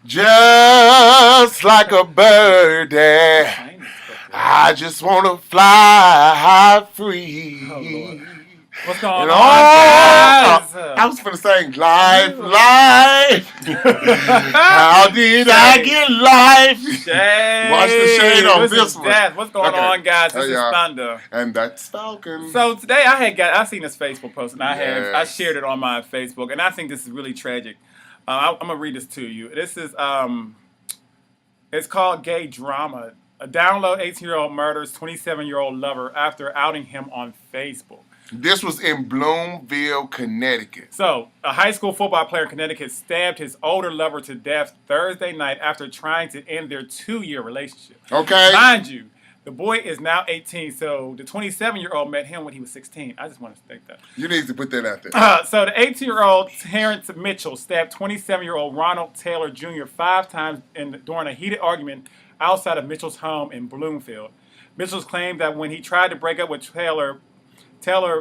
Just like a birdie, I just want to fly free. Oh, Lord. What's going And on, I guys? was gonna sing life, life. How did I get life? Shade. Watch the shade on this is one. Death. What's going on, guys? This Hey, is y'all. Thunder. And that's Phalcon. So today I seen this Facebook post and I Yes. shared it on my Facebook, and I think this is really tragic. I'm gonna read this to you. This is it's called Gay Drama. A download 18-year-old murders 27-year-old lover after outing him on Facebook. This was in Bloomfield, Connecticut. So, a high school football player in Connecticut stabbed his older lover to death Thursday night after trying to end their 2-year relationship. Okay. Mind you, the boy is now 18, so the 27-year-old met him when he was 16. I just want to state that. You need to put that out there. So, the 18-year-old Terrence Mitchell stabbed 27-year-old Ronald Taylor Jr. 5 times during a heated argument outside of Mitchell's home in Bloomfield. Mitchell's claimed that when he tried to break up with Taylor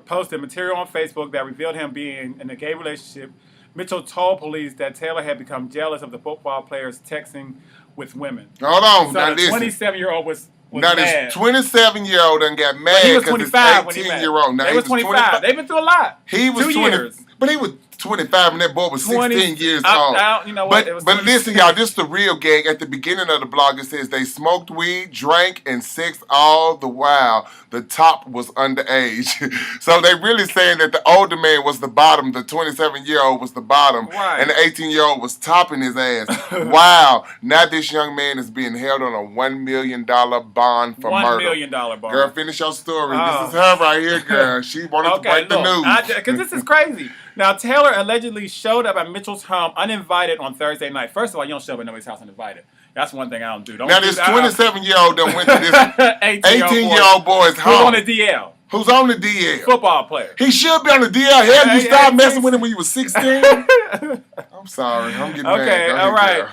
posted material on Facebook that revealed him being in a gay relationship. Mitchell told police that Taylor had become jealous of the football players texting with women. Hold on. So now the 27-year-old was now mad. this 27-year-old done got mad he was because 25 when this he 18-year-old. They was 25. They've been through a lot. He was 2 20, years. But he was 25 and that boy was 16 years old. You know what? But listen, y'all, this is the real gang. At the beginning of the blog, it says they smoked weed, drank, and sexed all the while. The top was underage. So they really saying that the older man was the bottom, the 27-year-old was the bottom, right, and the 18-year-old was topping his ass. Wow. Now this young man is being held on a $1 million bond for murder. $1 million bond. Girl, finish your story. This is her right here, girl. She wanted to break the news. Because this is crazy. Now, Taylor allegedly showed up at Mitchell's home uninvited on Thursday night. First of all, you don't show up at nobody's house uninvited. That's one thing I don't do. Now, this 27-year-old done went to this 18-year-old boy's home. Who's on the DL? Who's on the DL? Football player. He should be on the DL. Hell, you stopped messing with him when you was 16? I'm sorry. I'm getting mad. Okay, all right.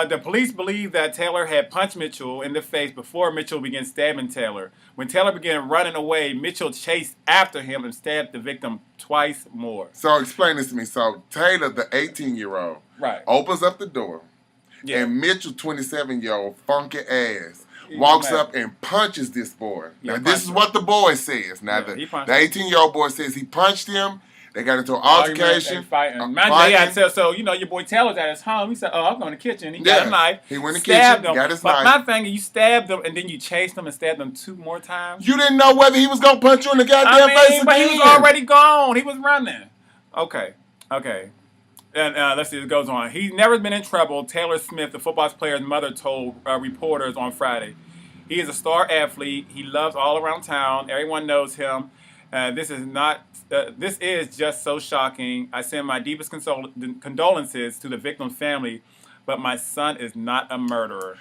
The police believe that Taylor had punched Mitchell in the face before Mitchell began stabbing Taylor. When Taylor began running away, Mitchell chased after him and stabbed the victim twice more. So explain this to me. So Taylor, the 18-year-old, right, opens up the door, and Mitchell, 27-year-old, funky ass, walks up and punches this boy. Now, this is what the boy says. Now, the 18-year-old boy says he punched him. They got into an altercation. So, you know, your boy Taylor's at his home. He said, I'm going to the kitchen. He got a knife. He went in the kitchen, got his knife. My thing is, you stabbed him, and then you chased him and stabbed him 2 more times. You didn't know whether he was going to punch you in the goddamn face again. But he was already gone. He was running. Okay. And let's see, it goes on. He's never been in trouble, Taylor Smith, the football player's mother, told reporters on Friday. He is a star athlete. He loves all around town. Everyone knows him. This is just so shocking. I send my deepest condolences to the victim's family, but my son is not a murderer.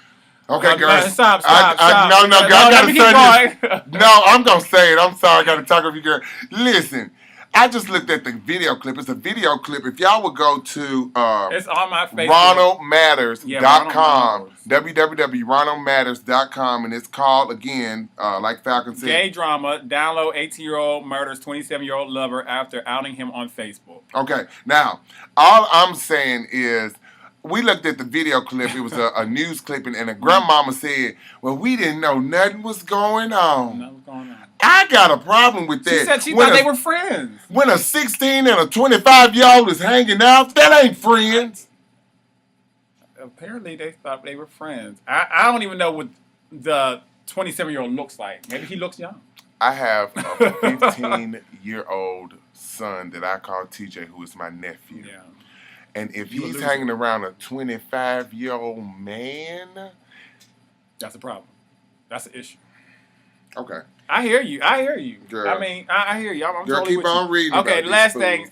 Okay, girl. Stop. No, I gotta say this. No, I'm gonna say it. I'm sorry, I gotta talk with you, girl. Listen, I just looked at the video clip. It's a video clip. If y'all would go to it's on my Facebook. RonaldMatters.com, www.ronaldmatters.com, and it's called, again, like Phalcon said, Gay Drama. Download 18-year-old murders 27-year-old lover after outing him on Facebook. Okay, now, all I'm saying is, we looked at the video clip. It was a news clipping, and a grandmama said, well, we didn't know nothing was going on. Nothing was going on. I got a problem with that. She said she thought they were friends. When a 16 and a 25-year-old is hanging out, that ain't friends. Apparently, they thought they were friends. I don't even know what the 27-year-old looks like. Maybe he looks young. I have a 15-year-old son that I call TJ, who is my nephew. Yeah. And if he's hanging around a 25-year-old man, that's a problem. That's an issue. Okay. I hear you. Girl. I mean, I hear you. I'm girl, totally keep with on you. reading. Okay, last thing.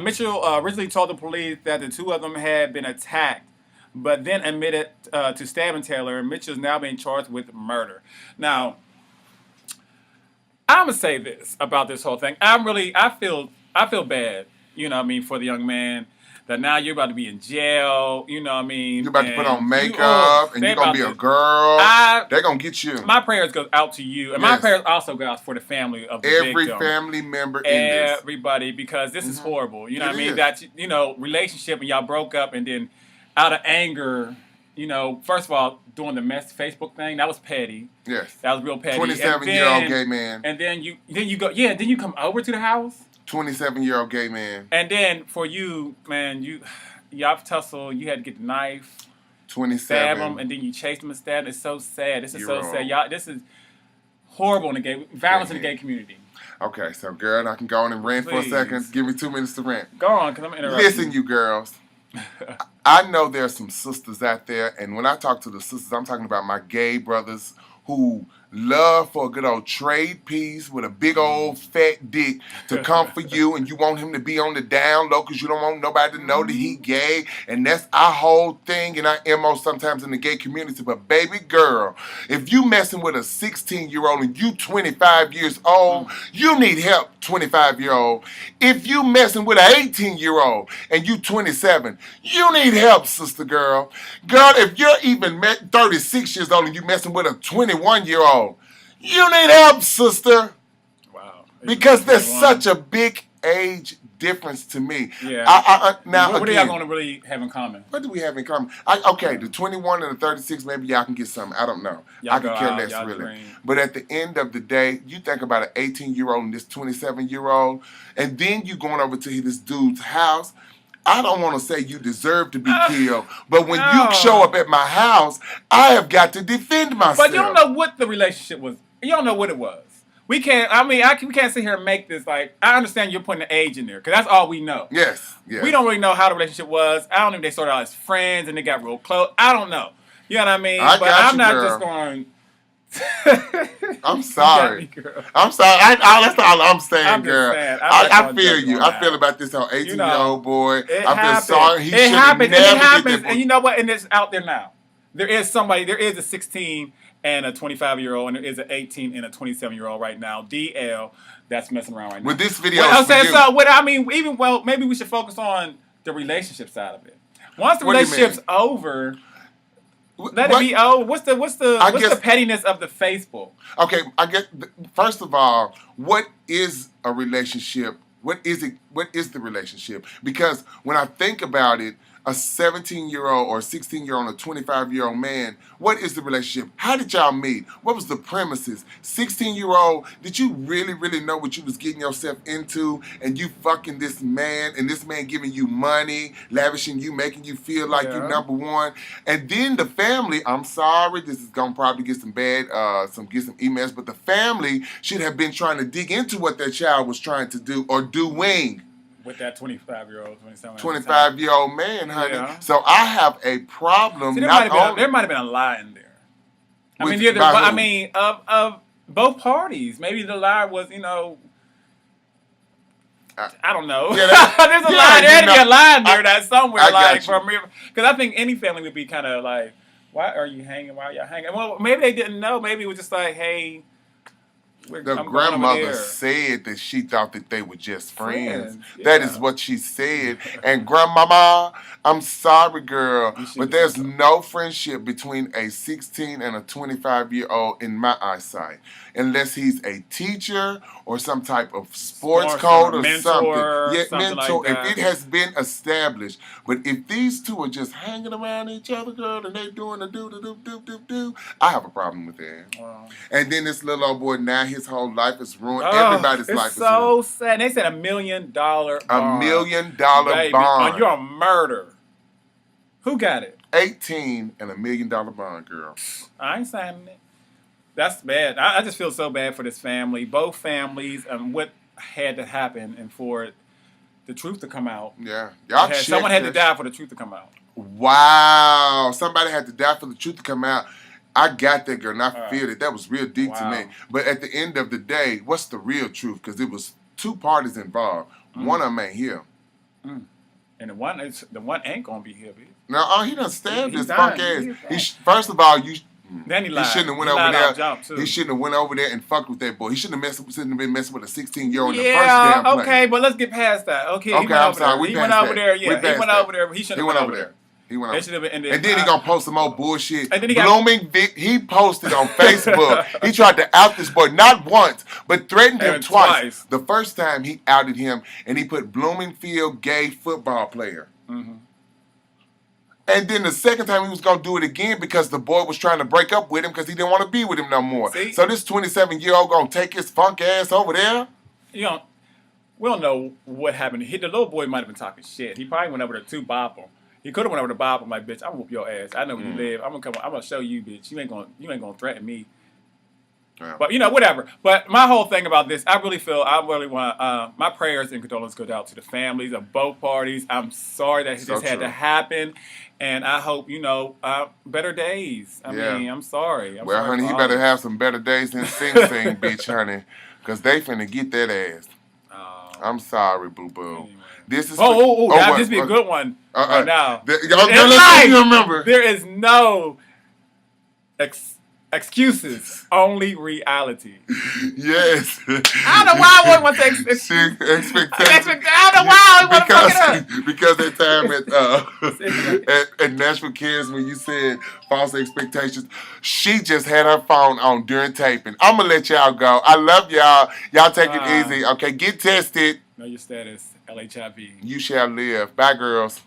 Mitchell originally told the police that the 2 of them had been attacked, but then admitted to stabbing Taylor. Mitchell's now being charged with murder. Now, I'm gonna say this about this whole thing. I feel bad. You know what I mean, for the young man. That now you're about to be in jail, you know what I mean? You're about to put on makeup, and you're going to be a girl. They're going to get you. My prayers go out to you, and my prayers also go out for the family of the victim. Every family member in this. Everybody, because this is horrible. You know what I mean? That, relationship, and y'all broke up, and then out of anger, first of all, doing the mess Facebook thing, that was petty. Yes. That was real petty. 27-year-old gay man. And then you come over to the house. 27-year-old gay man. And then for you, man, y'all tussle. You had to get the knife. 27. Stab him, and then you chase him and stab him. It's so sad. This is so sad. Y'all, this is horrible in the violence in the gay community. Okay, so girl, I can go on and rant for a second. Give me 2 minutes to rant. Go on, because I'm interrupting. Listen, you girls. I know there's some sisters out there, and when I talk to the sisters, I'm talking about my gay brothers who love for a good old trade piece with a big old fat dick to come for you, and you want him to be on the down low because you don't want nobody to know that he gay, and that's our whole thing and our MO sometimes in the gay community. But baby girl, if you messing with a 16-year-old and you 25 years old, you need help, 25-year-old. If you messing with an 18-year-old and you 27, you need help, sister girl. Girl, if you're even 36 years old and you messing with a 21-year-old, you need help, sister. Wow. Because there's such a big age difference to me. Yeah. Now, what are y'all going to really have in common? What do we have in common? The 21 and the 36, maybe y'all can get something. I don't know. I can care less, really. Dream. But at the end of the day, you think about an 18-year-old and this 27-year-old, and then you going over to this dude's house. I don't want to say you deserve to be killed, but when you show up at my house, I have got to defend myself. But you don't know what the relationship was. You don't know what it was. We can't. We can't sit here and make this like. I understand you're putting the age in there because that's all we know. Yes. We don't really know how the relationship was. I don't know if they started out as friends and they got real close. I don't know. You know what I mean? I'm not just going. I'm sorry. I'm sorry. That's all I'm saying, girl. I feel you. I feel about this whole 18-year-old boy. I feel sorry. He should have never it happens. And you know what? And it's out there now. There is a 16 and a 25-year-old, and there is an 18 and a 27-year-old right now. DL, that's messing around right now. With this video, maybe we should focus on the relationship side of it. Once the relationship's over. Let it be. What's the pettiness of the Facebook? Okay, I guess first of all, what is a relationship? What is it? What is the relationship? Because when I think about it, a 17-year-old or 16-year-old or 25-year-old man, what is the relationship? How did y'all meet? What was the premises? 16-year-old, did you really, really know what you was getting yourself into? And you fucking this man, and this man giving you money, lavishing you, making you feel like you're number one. And then the family, I'm sorry, this is gonna probably get some some emails, but the family should have been trying to dig into what their child was trying to do or doing. With that 25-year-old, 25-year-old man, honey. Yeah. So I have a problem. There might have been a lie in there. Of both parties. Maybe the lie was, I don't know. Yeah, there's a lie. There had to be a lie in there that's somewhere because I think any family would be kind of like, why are you hanging? Why are y'all hanging? Well, maybe they didn't know. Maybe it was just like, hey. The grandmother said that she thought that they were just friends. Yeah. That is what she said. And grandmama, I'm sorry, girl, but there's no friendship between a 16 and a 25-year-old in my eyesight. Unless he's a teacher or some type of sports code or mentor, something. Yeah, mentor. Like that. If it has been established. But if these two are just hanging around each other, girl, and they doing the do, I have a problem with that. Wow. And then this little old boy, now his whole life is ruined. Everybody's life is ruined. It's so sad. They said $1 million bond. $1 million bond. You're a murder. Who got it? 18 and $1 million bond, girl. I ain't signing it. That's bad. I just feel so bad for this family, both families, and what had to happen, and for the truth to come out. Yeah, someone had to die for the truth to come out. Wow, somebody had to die for the truth to come out. I got that, girl, and I feel it. That was real deep to me. But at the end of the day, what's the real truth? Because it was two parties involved. One of them ain't here. And the one ain't gonna be here, bitch. No, he done stabbed his punk ass. First of all, then he shouldn't have went over there. He shouldn't have went over there and fucked with that boy. He shouldn't have been messing with a 16-year-old in the first damn place. Okay, but let's get past that. Okay, I'm sorry. He went over there. Yeah, he went over there. He shouldn't have went over there. He went over there. And then he gonna post some more bullshit. And then he posted on Facebook. He tried to out this boy not once, but threatened him twice. The first time he outed him, and he put Bloomfield gay football player. Mm-hmm. And then the second time he was going to do it again because the boy was trying to break up with him because he didn't want to be with him no more. See? So this 27-year-old going to take his funk ass over there? You know, we don't know what happened. The little boy might have been talking shit. He probably went over there to bop him. He could have went over to bop him like, bitch, I'm gonna whoop your ass. I know where you live. I'm gonna show you, bitch. You ain't gonna threaten me. Yeah. But whatever. But my whole thing about this, I really want my prayers and condolences go out to the families of both parties. I'm sorry that this had to happen, and I hope better days. I mean, I'm sorry. Well, sorry, honey, he better have some better days than Sing Sing, bitch, honey, because they finna get that ass. I'm sorry, boo boo. Anyway. This is this be a good one right now. You remember? There is no excuses, only reality. Yes. I don't know why I want to expectations. I don't know why I want to fuck it up. Because that time at Nashville Kids when you said false expectations, she just had her phone on during taping. I'm gonna let y'all go. I love y'all. Y'all take it easy. Okay, get tested. Know your status. LHIV. You shall live. Bye, girls.